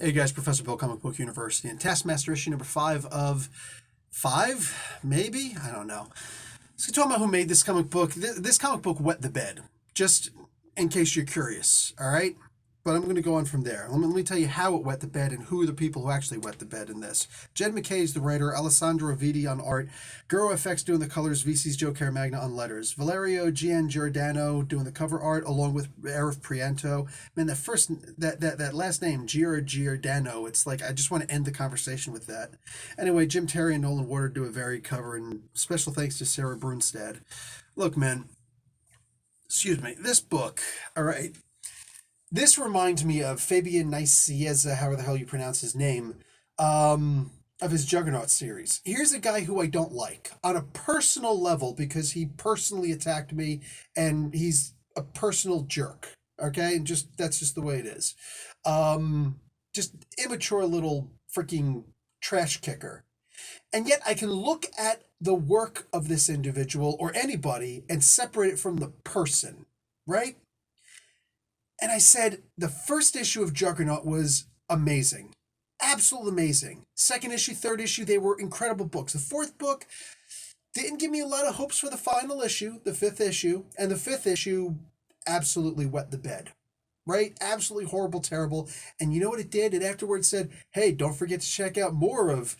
Hey guys, Professor Bill, Comic Book University, and Taskmaster issue number 5 of 5, maybe? I don't know. Let's talk about who made this comic book. This comic book wet the bed, just in case you're curious, all right? But I'm going to go on from there. Let me tell you how it wet the bed and who are the people who actually wet the bed in this. Jed MacKay is the writer, Alessandro Vitti on art, Guro FX doing the colors, VC's Joe Caramagna on letters, Valerio Giangiordano doing the cover art, along with Arif Prianto. Man, that last name, Giordano, it's like I just want to end the conversation with that. Anyway, Jim Terry and Nolan Warder do a varied cover, and special thanks to Sarah Brunstad. Look, man, excuse me, this book, all right. This reminds me of Fabian Nicieza, however the hell you pronounce his name, of his Juggernaut series. Here's a guy who I don't like on a personal level because he personally attacked me and he's a personal jerk. Okay, and that's just the way it is. Just immature little freaking trash kicker. And yet I can look at the work of this individual or anybody and separate it from the person, right? And I said the first issue of Juggernaut was amazing. Absolutely amazing. Second issue, third issue, they were incredible books. The fourth book didn't give me a lot of hopes for the final issue, the fifth issue. And the fifth issue absolutely wet the bed. Right? Absolutely horrible, terrible. And you know what it did? It afterwards said, hey, don't forget to check out more of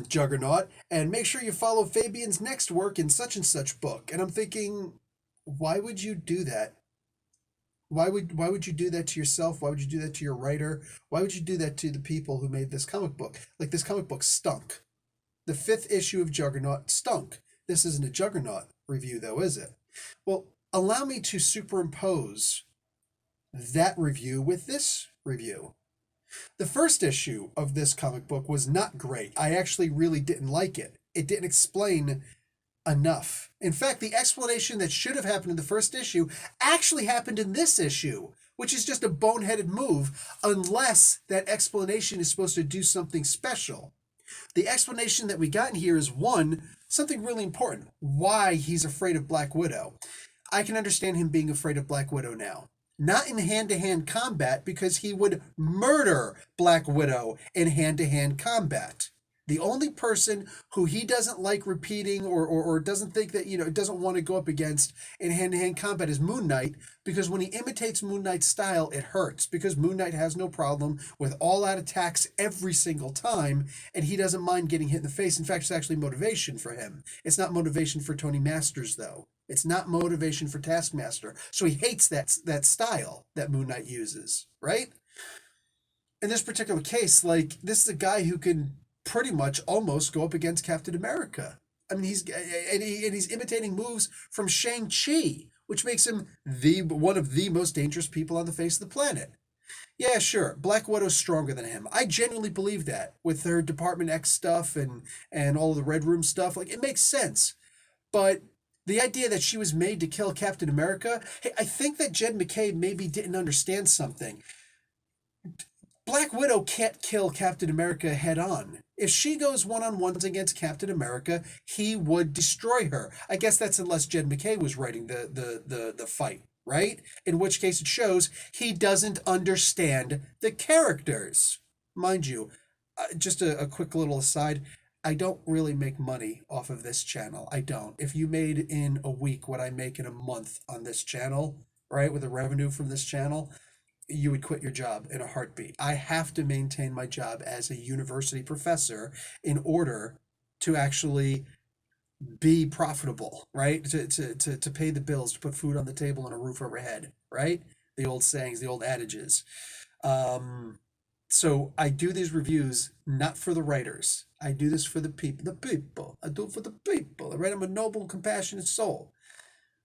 Juggernaut. And make sure you follow Fabian's next work in such and such book. And I'm thinking, why would you do that? Why would you do that to yourself? Why would you do that to your writer? Why would you do that to the people who made this comic book? Like, this comic book stunk. The fifth issue of Juggernaut stunk. This isn't a Juggernaut review, though, is it? Well, allow me to superimpose that review with this review. The first issue of this comic book was not great. I actually really didn't like it. It didn't explain enough. In fact, the explanation that should have happened in the first issue actually happened in this issue, which is just a boneheaded move unless that explanation is supposed to do something special. The explanation that we got in here is, one, something really important, why he's afraid of Black Widow. I can understand him being afraid of Black Widow now. Not in hand-to-hand combat, because he would murder Black Widow in hand-to-hand combat. The only person who he doesn't like repeating or doesn't think that, doesn't want to go up against in hand-to-hand combat is Moon Knight, because when he imitates Moon Knight's style, it hurts, because Moon Knight has no problem with all-out attacks every single time, and he doesn't mind getting hit in the face. In fact, it's actually motivation for him. It's not motivation for Tony Masters, though. It's not motivation for Taskmaster. So he hates that style that Moon Knight uses, right? In this particular case, like, this is a guy who can pretty much almost go up against Captain America. I mean, he's imitating moves from Shang-Chi, which makes him one of the most dangerous people on the face of the planet. Yeah, sure, Black Widow's stronger than him. I genuinely believe that with her Department X stuff and all of the Red Room stuff. Like, it makes sense. But the idea that she was made to kill Captain America, hey, I think that Jed MacKay maybe didn't understand something. Black Widow can't kill Captain America head on. If she goes one-on-ones against Captain America, he would destroy her. I guess that's unless Jed MacKay was writing the fight, right? In which case it shows he doesn't understand the characters. Mind you, just a quick little aside, I don't really make money off of this channel. I don't. If you made in a week what I make in a month on this channel, right, with the revenue from this channel, you would quit your job in a heartbeat. I have to maintain my job as a university professor in order to actually be profitable, right? To pay the bills, to put food on the table and a roof overhead, right? The old sayings, the old adages. So I do these reviews not for the writers. I do this for the people. The people. I do it for the people, right? I'm a noble, compassionate soul.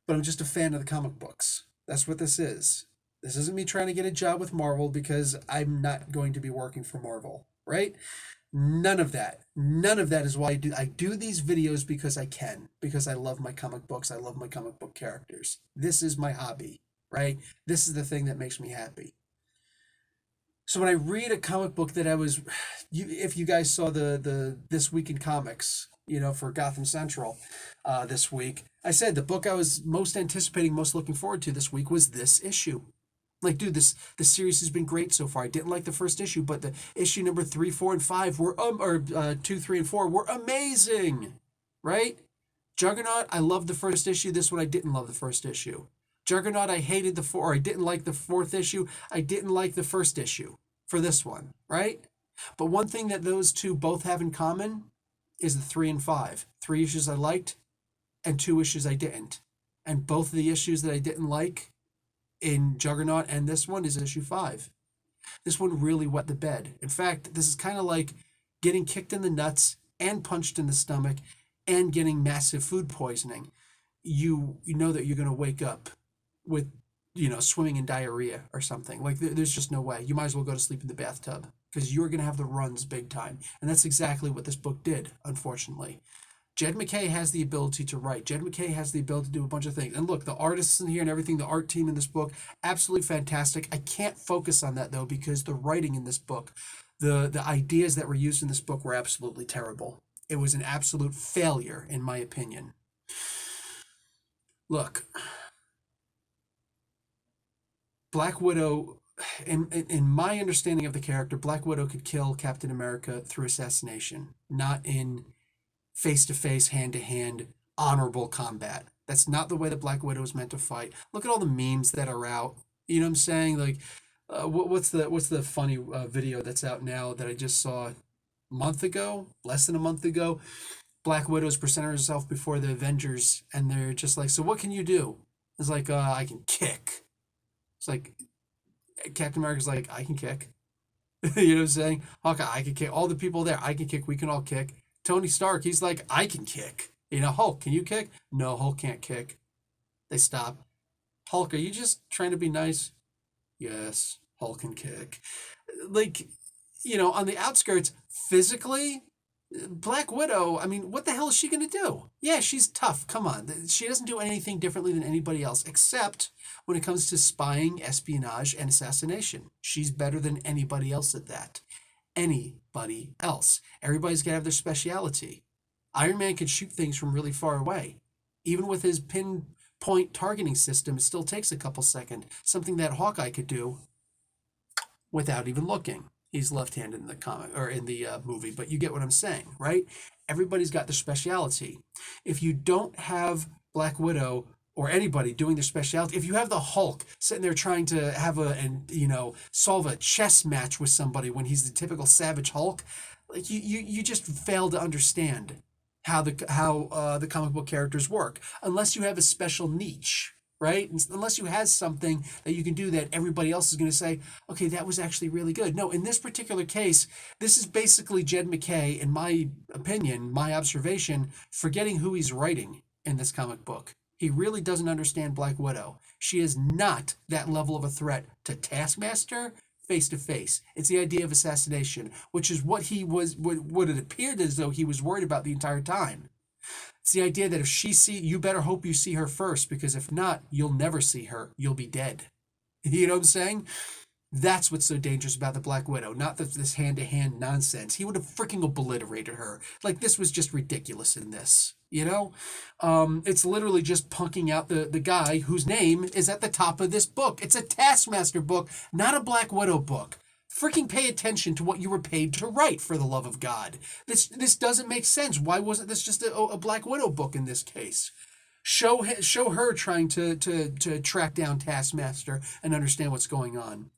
But I'm just a fan of the comic books. That's what this is. This isn't me trying to get a job with Marvel, because I'm not going to be working for Marvel, right? None of that. None of that is why I do these videos, because I can, because I love my comic books. I love my comic book characters. This is my hobby, right? This is the thing that makes me happy. So when I read a comic book that if you guys saw the This Week in Comics, for Gotham Central this week, I said the book I was most anticipating, most looking forward to this week was this issue. Like, dude, this series has been great so far. I didn't like the first issue, but the issue number 3, 4, and 5 were or 2, 3, and 4 were amazing, right? Juggernaut, I loved the first issue. This one, I didn't love the first issue. Juggernaut, I hated the four. Or I didn't like the fourth issue. I didn't like the first issue for this one, right? But one thing that those two both have in common is the 3 and 5. 3 issues I liked, and 2 issues I didn't. And both of the issues that I didn't like in Juggernaut and this one is issue 5. This one really wet the bed. In fact, this is kind of like getting kicked in the nuts and punched in the stomach and getting massive food poisoning. You know that you're going to wake up with, swimming in diarrhea or something. Like, there's just no way. You might as well go to sleep in the bathtub because you're going to have the runs big time. And that's exactly what this book did, unfortunately. Jed MacKay has the ability to write. Jed MacKay has the ability to do a bunch of things. And look, the artists in here and everything, the art team in this book, absolutely fantastic. I can't focus on that, though, because the writing in this book, the ideas that were used in this book were absolutely terrible. It was an absolute failure, in my opinion. Look, Black Widow, in my understanding of the character, Black Widow could kill Captain America through assassination, not in face-to-face, hand-to-hand, honorable combat. That's not the way that Black Widow is meant to fight. Look at all the memes that are out. You know what I'm saying? Like, what's the funny video that's out now that I just saw a month ago, less than a month ago? Black Widow's presenting herself before the Avengers, and they're just like, so what can you do? It's like, I can kick. It's like, Captain America's like, I can kick. You know what I'm saying? Hawkeye, I can kick. All the people there, I can kick. We can all kick. Tony Stark, he's like, I can kick. Hulk, can you kick? No, Hulk can't kick. They stop. Hulk, are you just trying to be nice? Yes, Hulk can kick. Like, on the outskirts, physically, Black Widow, I mean, what the hell is she going to do? Yeah, she's tough. Come on. She doesn't do anything differently than anybody else, except when it comes to spying, espionage, and assassination. She's better than anybody else at that. Anybody else. Everybody's got to have their speciality. Iron Man can shoot things from really far away. Even with his pinpoint targeting system, it still takes a couple seconds. Something that Hawkeye could do without even looking. He's left-handed in the comic or in the movie, but you get what I'm saying, right? Everybody's got their speciality. If you don't have Black Widow or anybody doing their specialty, if you have the Hulk sitting there trying to have solve a chess match with somebody when he's the typical savage Hulk, like you just fail to understand how the comic book characters work unless you have a special niche, right? Unless you have something that you can do that everybody else is going to say, okay, that was actually really good. No, in this particular case, this is basically Jed MacKay, in my opinion, my observation, forgetting who he's writing in this comic book. He really doesn't understand Black Widow. She is not that level of a threat to Taskmaster face to face. It's the idea of assassination, which is what it appeared as though he was worried about the entire time. It's the idea that if you better hope you see her first, because if not, you'll never see her. You'll be dead. You know what I'm saying? That's what's so dangerous about the Black Widow, not this hand-to-hand nonsense. He would have freaking obliterated her. Like, this was just ridiculous in this, It's literally just punking out the guy whose name is at the top of this book. It's a Taskmaster book, not a Black Widow book. Freaking pay attention to what you were paid to write, for the love of God. This doesn't make sense. Why wasn't this just a Black Widow book in this case? Show her trying to track down Taskmaster and understand what's going on.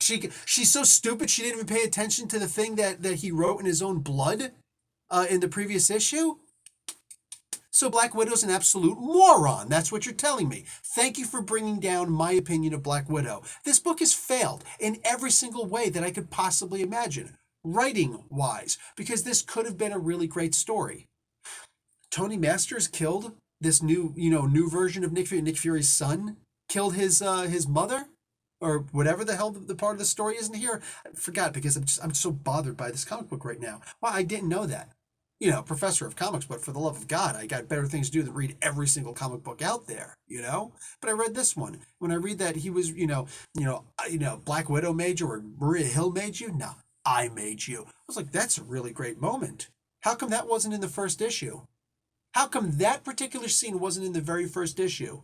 She's so stupid she didn't even pay attention to the thing that he wrote in his own blood in the previous issue. So Black Widow's an absolute moron. That's what you're telling me. Thank you for bringing down my opinion of Black Widow. This book has failed in every single way that I could possibly imagine, writing-wise, because this could have been a really great story. Tony Masters killed this new version of Nick Fury. Nick Fury's son killed his mother, or whatever the hell the part of the story isn't here. I forgot, because I'm so bothered by this comic book right now. Well, I didn't know that. Professor of comics, but for the love of God, I got better things to do than read every single comic book out there, But I read this one. When I read that he was, Black Widow made you, or Maria Hill made you. No, I made you. I was like, that's a really great moment. How come that wasn't in the first issue? How come that particular scene wasn't in the very first issue?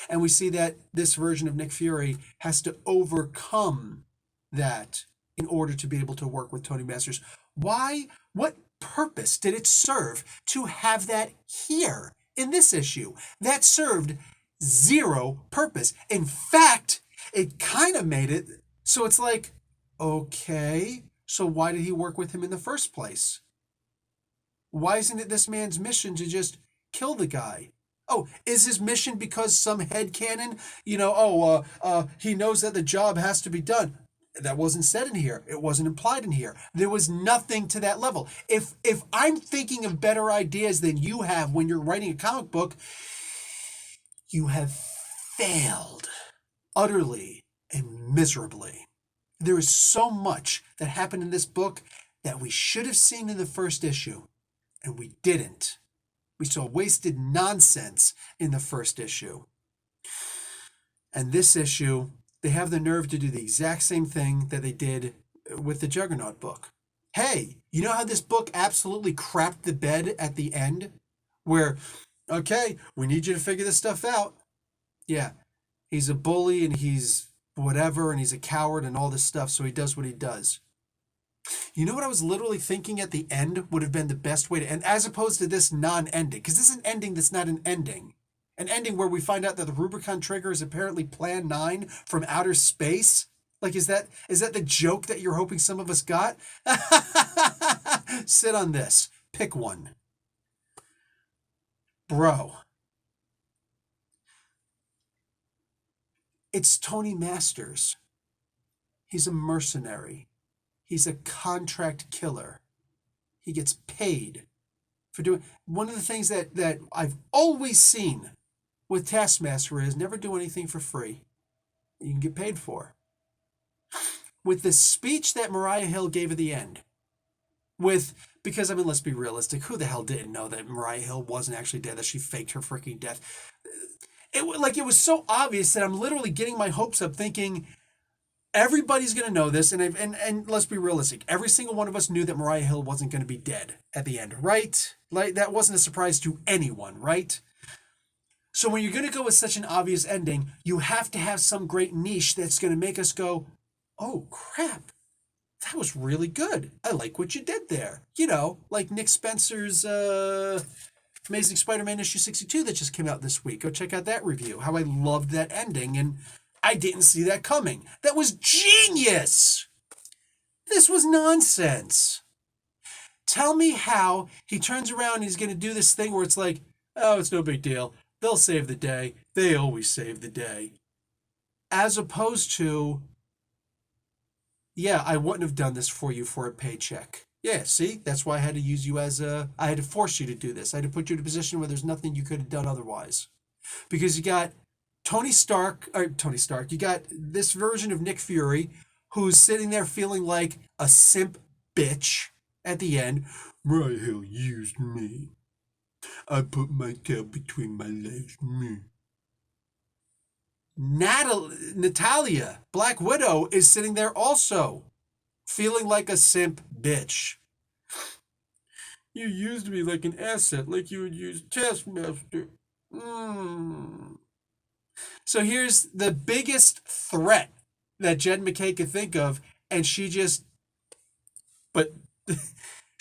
And we see that this version of Nick Fury has to overcome that in order to be able to work with Tony Masters. Why? What purpose did it serve to have that here in this issue? That served zero purpose. In fact, it kind of made it so it's like, okay, so why did he work with him in the first place? Why isn't it this man's mission to just kill the guy? Oh, is his mission because some headcanon, he knows that the job has to be done? That wasn't said in here. It wasn't implied in here. There was nothing to that level. If I'm thinking of better ideas than you have when you're writing a comic book, you have failed utterly and miserably. There is so much that happened in this book that we should have seen in the first issue, and we didn't. We saw wasted nonsense in the first issue. And this issue, they have the nerve to do the exact same thing that they did with the Juggernaut book. Hey, you know how this book absolutely crapped the bed at the end? Where, okay, we need you to figure this stuff out. Yeah, he's a bully and he's whatever and he's a coward and all this stuff, so he does what he does. You know what I was literally thinking at the end would have been the best way to end, as opposed to this non-ending? Because this is an ending that's not an ending. An ending where we find out that the Rubicon trigger is apparently Plan 9 from outer space. Like, is that the joke that you're hoping some of us got? Sit on this. Pick one. Bro. It's Tony Masters. He's a mercenary. He's a contract killer. He gets paid for doing... One of the things that I've always seen with Taskmaster is never do anything for free. You can get paid for. With the speech that Mariah Hill gave at the end, because, I mean, let's be realistic, who the hell didn't know that Mariah Hill wasn't actually dead, that she faked her freaking death? It was so obvious that I'm literally getting my hopes up thinking... Everybody's going to know this, and let's be realistic. Every single one of us knew that Mariah Hill wasn't going to be dead at the end, right? Like, that wasn't a surprise to anyone, right? So when you're going to go with such an obvious ending, you have to have some great niche that's going to make us go, oh, crap, that was really good. I like what you did there. You know, like Nick Spencer's Amazing Spider-Man issue 62 that just came out this week. Go check out that review, how I loved that ending, and I didn't see that coming. That was genius! This was nonsense. Tell me how he turns around and he's going to do this thing where it's like, oh, it's no big deal. They'll save the day. They always save the day. As opposed to, yeah, I wouldn't have done this for you for a paycheck. Yeah, see? That's why I had to use you I had to force you to do this. I had to put you in a position where there's nothing you could have done otherwise. Because you got Tony Stark, you got this version of Nick Fury who's sitting there feeling like a simp bitch at the end. Mariah Hill used me. I put my tail between my legs. Me. Natalia, Black Widow, is sitting there also feeling like a simp bitch. You used me like an asset, like you would use Taskmaster. So here's the biggest threat that Jed McKay could think of, and she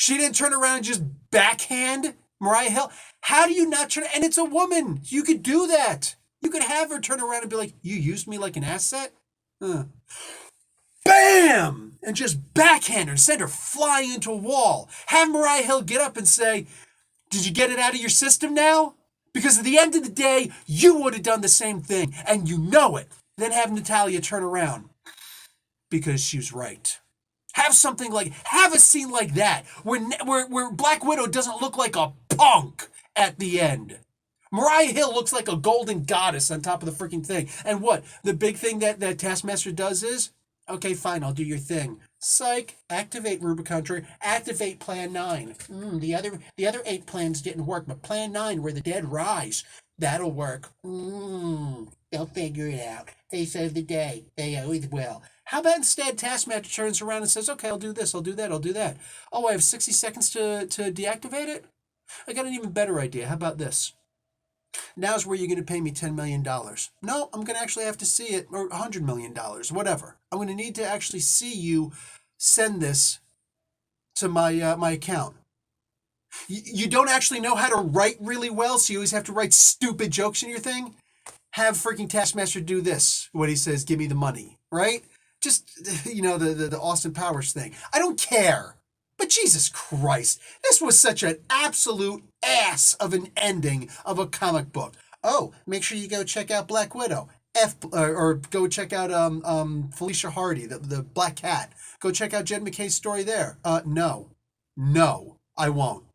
didn't turn around and just backhand Mariah Hill. How do you not turn? And it's a woman. You could do that. You could have her turn around and be like, you used me like an asset? Bam! And just backhand her, send her flying into a wall. Have Mariah Hill get up and say, did you get it out of your system now? Because at the end of the day, you would have done the same thing, and you know it. Then have Natalia turn around because she was right. Have a scene like that where Black Widow doesn't look like a punk at the end. Mariah Hill looks like a golden goddess on top of the freaking thing. And what? The big thing that Taskmaster does is, okay, fine, I'll do your thing. Psych, activate Rubicon Trigger, activate Plan 9. The other 8 plans didn't work, but Plan 9, where the dead rise, that'll work. They'll figure it out. They save the day. They always will. How about instead Taskmaster turns around and says, okay, I'll do this, I'll do that, I'll do that. Oh, I have 60 seconds to deactivate it? I got an even better idea. How about this? Now's where you're going to pay me $10 million. No, I'm going to actually have to see it, or $100 million, whatever. I'm going to need to actually see you send this to my account. You don't actually know how to write really well, so you always have to write stupid jokes in your thing. Have freaking Taskmaster do this when he says, "Give me the money," right? Just the Austin Powers thing. I don't care. But Jesus Christ, this was such an absolute ass of an ending of a comic book. Oh, make sure you go check out Black Widow. Or go check out Felicia Hardy, the Black Cat. Go check out Jed McKay's story there. No, I won't.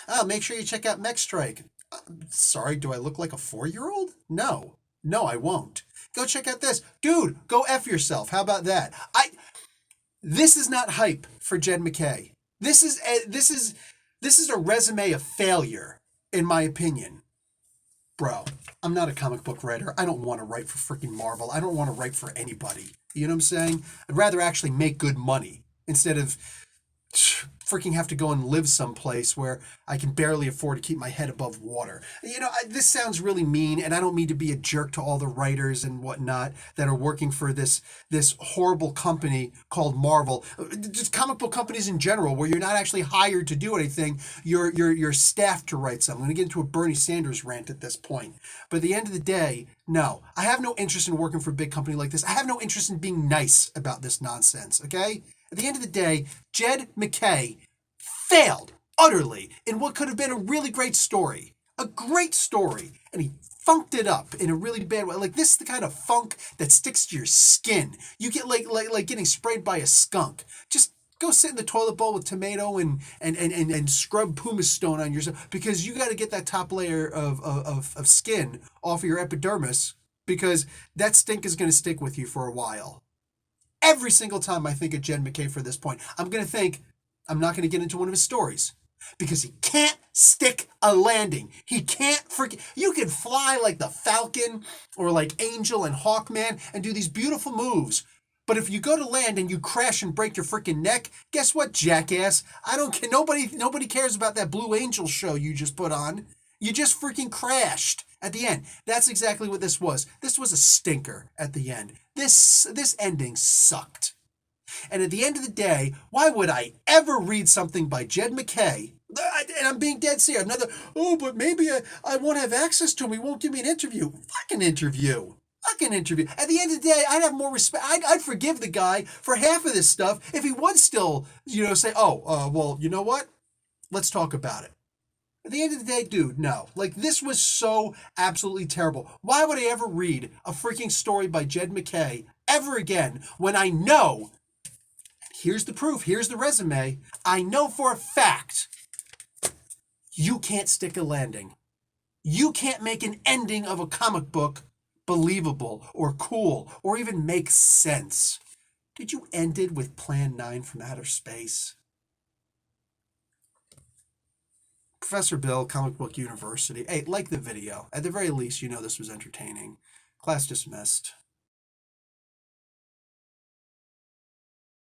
Oh, make sure you check out Mech Strike. Sorry, do I look like a 4-year-old? No, I won't. Go check out this, dude. Go F yourself. How about that? This is not hype for Jed McKay. This is a resume of failure, in my opinion. Bro, I'm not a comic book writer. I don't want to write for freaking Marvel. I don't want to write for anybody. You know what I'm saying? I'd rather actually make good money instead of freaking have to go and live someplace where I can barely afford to keep my head above water. This sounds really mean, and I don't mean to be a jerk to all the writers and whatnot that are working for this horrible company called Marvel. Just comic book companies in general, where you're not actually hired to do anything. You're staffed to write something. I'm going to get into a Bernie Sanders rant at this point. But at the end of the day, no. I have no interest in working for a big company like this. I have no interest in being nice about this nonsense, okay? At the end of the day, Jed McKay failed utterly in what could have been a really great story. A great story. And he funked it up in a really bad way. Like, this is the kind of funk that sticks to your skin. You get like getting sprayed by a skunk. Just go sit in the toilet bowl with tomato and scrub pumice stone on yourself, because you got to get that top layer of skin off of your epidermis, because that stink is going to stick with you for a while. Every single time I think of Jed McKay for this point, I'm going to think, I'm not going to get into one of his stories, because he can't stick a landing. He can't freaking... You can fly like the Falcon or like Angel and Hawkman and do these beautiful moves, but if you go to land and you crash and break your freaking neck, guess what, jackass? I don't care. Nobody cares about that Blue Angel show you just put on. You just freaking crashed at the end. That's exactly what this was. This was a stinker at the end. This ending sucked. And at the end of the day, why would I ever read something by Jed McKay? And I'm being dead serious. But maybe I won't have access to him. He won't give me an interview. Fucking interview. At the end of the day, I'd have more respect. I'd forgive the guy for half of this stuff if he would still, say, well, you know what? Let's talk about it. At the end of the day, dude, no. Like, this was so absolutely terrible. Why would I ever read a freaking story by Jed McKay ever again when I know, here's the proof, here's the resume, I know for a fact you can't stick a landing. You can't make an ending of a comic book believable or cool or even make sense. Did you end it with Plan 9 from outer space? Professor Bill, Comic Book University. Hey, like the video. At the very least, this was entertaining. Class dismissed.